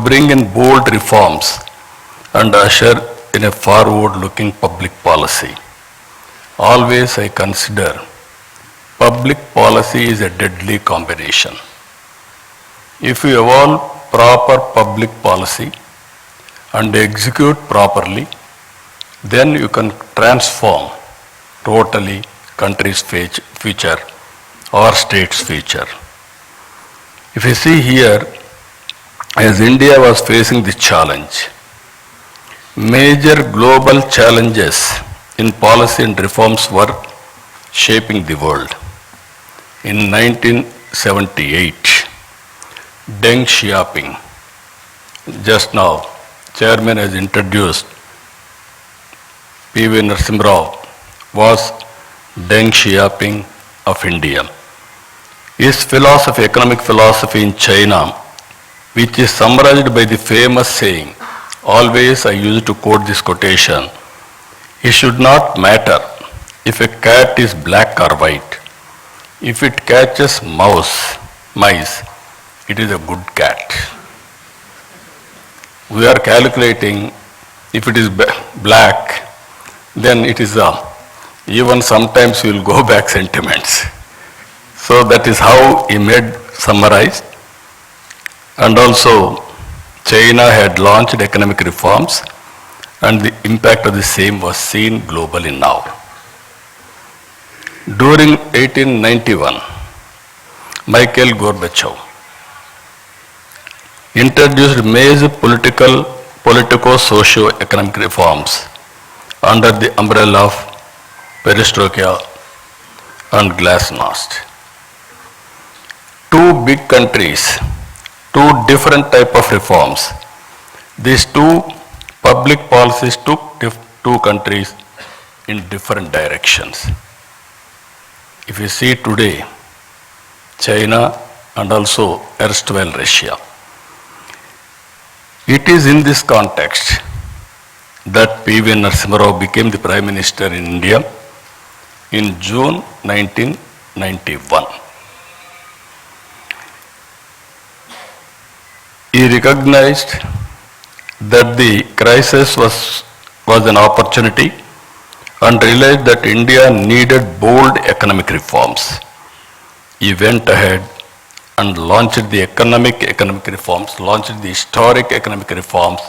bring in bold reforms and usher in a forward-looking public policy. Always I consider public policy is a deadly combination. If you evolve proper public policy and execute properly, then you can transform totally country's future or state's future. If you see here, as India was facing this challenge, major global challenges in policy and reforms were shaping the world. In 1978, Deng Xiaoping, just now, Chairman has introduced P.V. Narasimha Rao, was Deng Xiaoping of India. His philosophy, economic philosophy in China, which is summarized by the famous saying, always I used to quote this quotation, it should not matter if a cat is black or white. If it catches mice, it is a good cat. We are calculating if it is black, then it is even sometimes we will go back sentiments. So that is how he made summarized. And also China had launched economic reforms and the impact of the same was seen globally now. During 1891, Mikhail Gorbachev introduced major politico-socio-economic reforms under the umbrella of perestroika and glasnost. Two big countries, two different type of reforms. These two public policies took two countries in different directions. If you see today, China and also erstwhile Russia, it is in this context that P.V. Narasimha Rao became the Prime Minister in India in June 1991. He recognized that the crisis was an opportunity and realized that India needed bold economic reforms. He went ahead and launched the economic reforms, launched the historic economic reforms,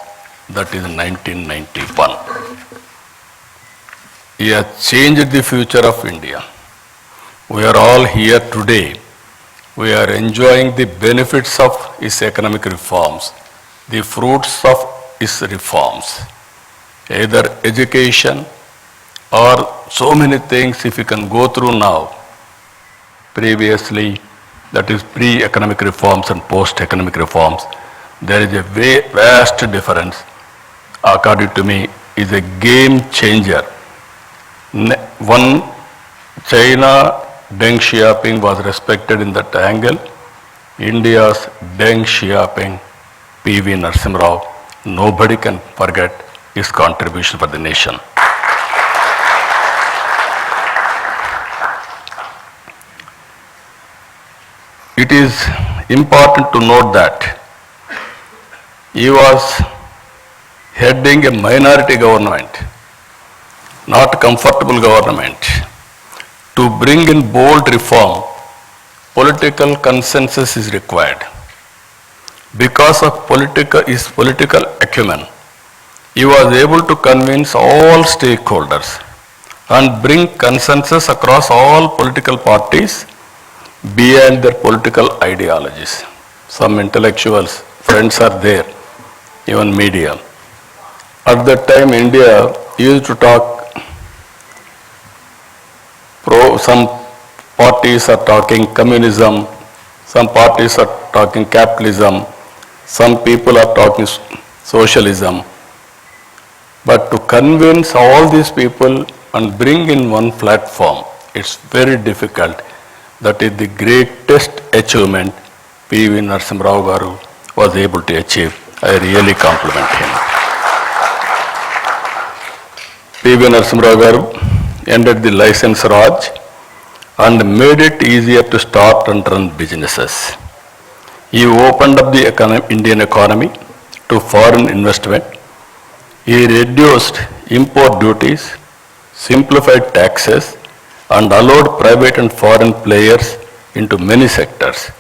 that is in 1991. He has changed the future of India. We are all here today. We are enjoying the benefits of his economic reforms, the fruits of his reforms, either education or so many things if you can go through now. Previously, that is pre-economic reforms and post-economic reforms, there is a vast difference. According to me, is a game changer. One, China, Deng Xiaoping was respected in that angle. India's Deng Xiaoping, P.V. Narasimha Rao, nobody can forget his contribution for the nation. It is important to note that he was heading a minority government, not comfortable government. To bring in bold reform, political consensus is required. Because of his political acumen, he was able to convince all stakeholders and bring consensus across all political parties beyond their political ideologies. Some intellectuals, friends are there, even media. At that time, India used to talk some parties are talking communism, some parties are talking capitalism, some people are talking socialism. But to convince all these people and bring in one platform, it's very difficult. That is the greatest achievement P.V. Narasimha Rao Garu was able to achieve. I really compliment him. P.V. Narasimha Rao Garu ended the license Raj and made it easier to start and run businesses. He opened up the Indian economy to foreign investment. He reduced import duties, simplified taxes, and allowed private and foreign players into many sectors.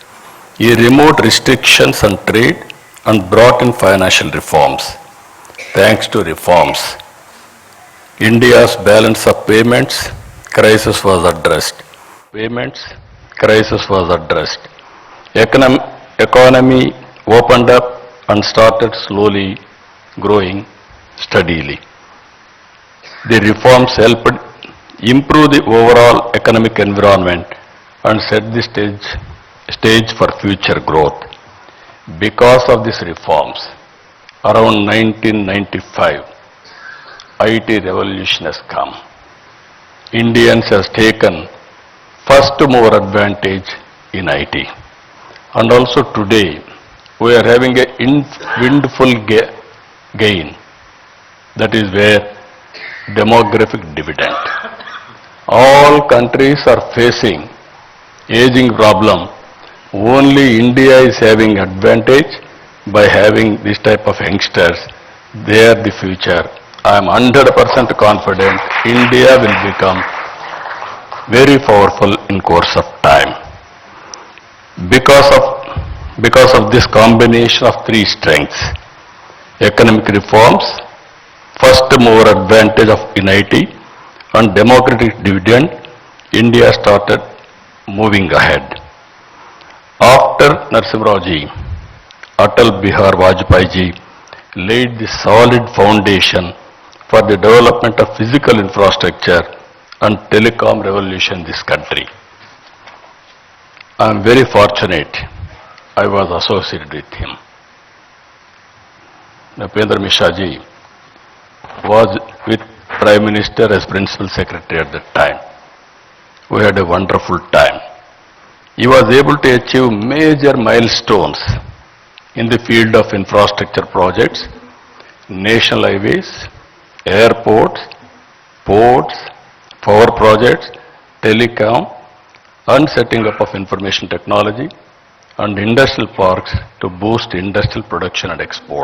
He removed restrictions on trade and brought in financial reforms. Thanks to reforms, India's balance of payments crisis was addressed. Payments crisis was addressed. Economy opened up and started slowly growing steadily. The reforms helped improve the overall economic environment and set the stage for future growth. Because of these reforms, around 1995, IT revolution has come. Indians has taken first mover advantage in IT. And also today, we are having a windful gain. That is where demographic dividend. All countries are facing aging problem. Only India is having advantage by having this type of youngsters. They are the future. I am 100% confident India will become very powerful in course of time. Because of this combination of three strengths, economic reforms, first mover advantage in IT, and democratic dividend, India started moving ahead. After Narasimha Rao ji, Atal Bihar Vajpayee ji laid the solid foundation for the development of physical infrastructure and telecom revolution in this country. I am very fortunate I was associated with him. Napendra Mishra ji was with Prime Minister as Principal Secretary at that time. We had a wonderful time. He was able to achieve major milestones in the field of infrastructure projects, national highways, airports, ports, power projects, telecom, and setting up of information technology and industrial parks to boost industrial production and export.